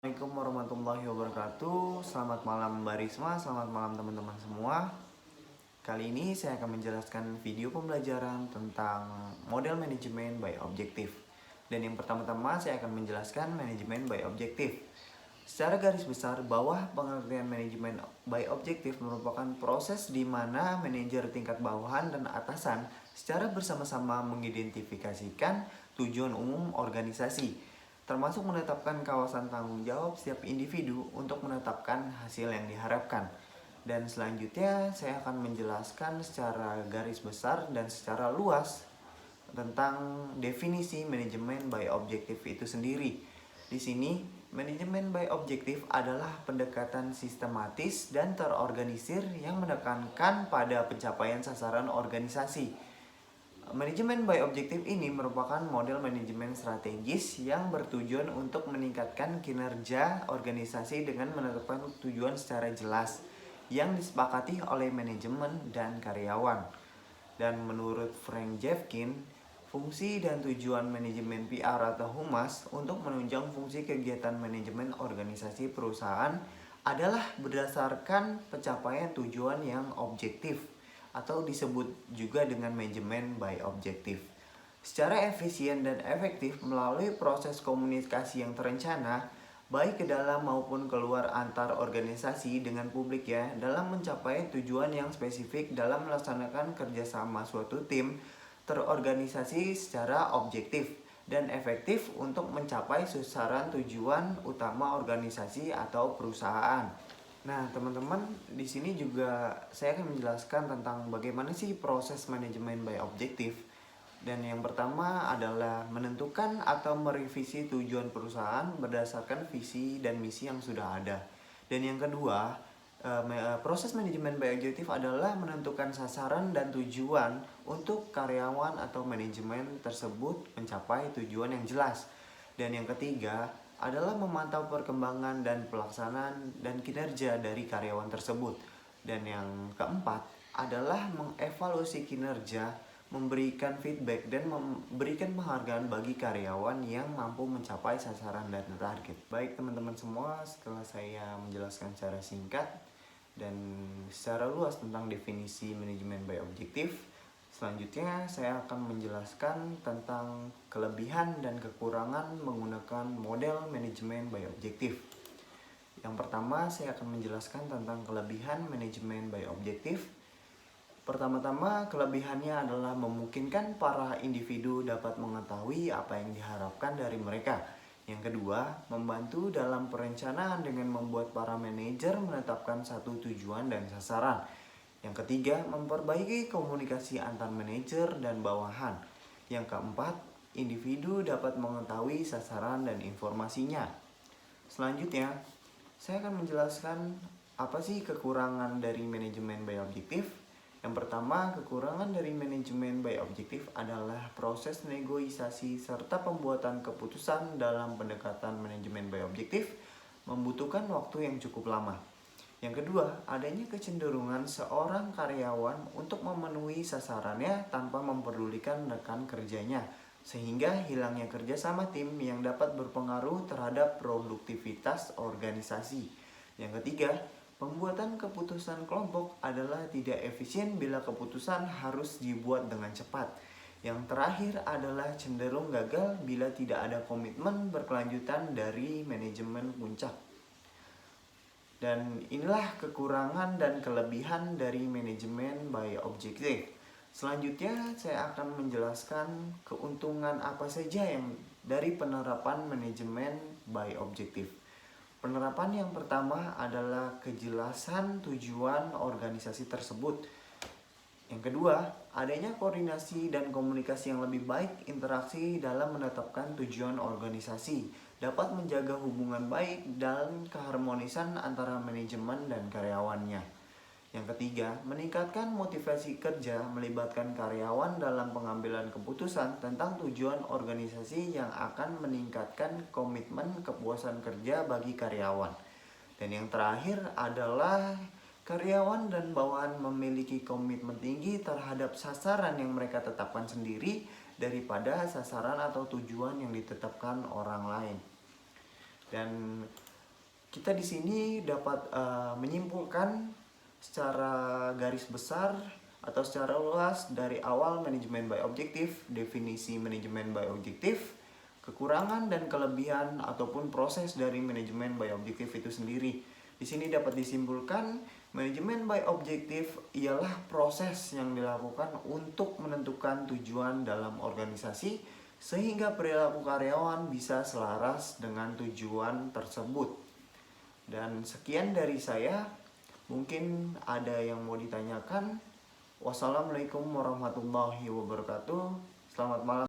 Assalamualaikum warahmatullahi wabarakatuh. Selamat malam Mbak Risma, selamat malam teman-teman semua. Kali ini saya akan menjelaskan video pembelajaran tentang model manajemen by objektif. Dan yang pertama-tama saya akan menjelaskan manajemen by objektif. Secara garis besar, bawah pengertian manajemen by objektif merupakan proses di mana manajer tingkat bawahan dan atasan secara bersama-sama mengidentifikasikan tujuan umum organisasi, termasuk menetapkan kawasan tanggung jawab setiap individu untuk menetapkan hasil yang diharapkan. Dan selanjutnya saya akan menjelaskan secara garis besar dan secara luas tentang definisi manajemen by objektif itu sendiri. Di sini, manajemen by objektif adalah pendekatan sistematis dan terorganisir yang menekankan pada pencapaian sasaran organisasi. Manajemen by objektif ini merupakan model manajemen strategis yang bertujuan untuk meningkatkan kinerja organisasi dengan menetapkan tujuan secara jelas yang disepakati oleh manajemen dan karyawan. Dan menurut Frank Jeffkin, fungsi dan tujuan manajemen PR atau humas untuk menunjang fungsi kegiatan manajemen organisasi perusahaan adalah berdasarkan pencapaian tujuan yang objektif, atau disebut juga dengan manajemen by objektif, secara efisien dan efektif melalui proses komunikasi yang terencana baik ke dalam maupun keluar antar organisasi dengan publik ya, dalam mencapai tujuan yang spesifik dalam melaksanakan kerjasama suatu tim terorganisasi secara objektif dan efektif untuk mencapai sasaran tujuan utama organisasi atau perusahaan. Nah, teman-teman, di sini juga saya akan menjelaskan tentang bagaimana sih proses manajemen by objektif. Dan yang pertama adalah menentukan atau merevisi tujuan perusahaan berdasarkan visi dan misi yang sudah ada. Dan yang kedua, proses manajemen by objektif adalah menentukan sasaran dan tujuan untuk karyawan atau manajemen tersebut mencapai tujuan yang jelas. Dan yang ketiga adalah memantau perkembangan dan pelaksanaan dan kinerja dari karyawan tersebut. Dan yang keempat adalah mengevaluasi kinerja, memberikan feedback, dan memberikan penghargaan bagi karyawan yang mampu mencapai sasaran dan target. Baik teman-teman semua, setelah saya menjelaskan secara singkat dan secara luas tentang definisi manajemen by objektif, selanjutnya saya akan menjelaskan tentang kelebihan dan kekurangan menggunakan model manajemen by objektif. Yang pertama, saya akan menjelaskan tentang kelebihan manajemen by objektif. Pertama-tama, kelebihannya adalah memungkinkan para individu dapat mengetahui apa yang diharapkan dari mereka. Yang kedua, membantu dalam perencanaan dengan membuat para manajer menetapkan satu tujuan dan sasaran. Yang ketiga, memperbaiki komunikasi antar manajer dan bawahan. Yang keempat, individu dapat mengetahui sasaran dan informasinya. Selanjutnya, saya akan menjelaskan apa sih kekurangan dari manajemen by objektif. Yang pertama, kekurangan dari manajemen by objektif adalah proses negosiasi serta pembuatan keputusan dalam pendekatan manajemen by objektif membutuhkan waktu yang cukup lama. Yang kedua, adanya kecenderungan seorang karyawan untuk memenuhi sasarannya tanpa memperdulikan rekan kerjanya, sehingga hilangnya kerjasama tim yang dapat berpengaruh terhadap produktivitas organisasi. Yang ketiga, pembuatan keputusan kelompok adalah tidak efisien bila keputusan harus dibuat dengan cepat. Yang terakhir adalah cenderung gagal bila tidak ada komitmen berkelanjutan dari manajemen puncak. Dan inilah kekurangan dan kelebihan dari manajemen by objektif. Selanjutnya saya akan menjelaskan keuntungan apa saja yang dari penerapan manajemen by objektif. Penerapan yang pertama adalah kejelasan tujuan organisasi tersebut. Yang kedua, adanya koordinasi dan komunikasi yang lebih baik. Interaksi dalam menetapkan tujuan organisasi dapat menjaga hubungan baik dan keharmonisan antara manajemen dan karyawannya. Yang ketiga, meningkatkan motivasi kerja melibatkan karyawan dalam pengambilan keputusan tentang tujuan organisasi yang akan meningkatkan komitmen kepuasan kerja bagi karyawan. Dan yang terakhir adalah karyawan dan bawahan memiliki komitmen tinggi terhadap sasaran yang mereka tetapkan sendiri daripada sasaran atau tujuan yang ditetapkan orang lain. Dan Kita di sini dapat menyimpulkan secara garis besar atau secara luas dari awal manajemen by objektif, definisi manajemen by objektif, kekurangan dan kelebihan ataupun proses dari manajemen by objektif itu sendiri. Di sini dapat disimpulkan manajemen by objektif ialah proses yang dilakukan untuk menentukan tujuan dalam organisasi sehingga perilaku karyawan bisa selaras dengan tujuan tersebut. Dan sekian dari saya. Mungkin ada yang mau ditanyakan. Wassalamualaikum warahmatullahi wabarakatuh. Selamat malam.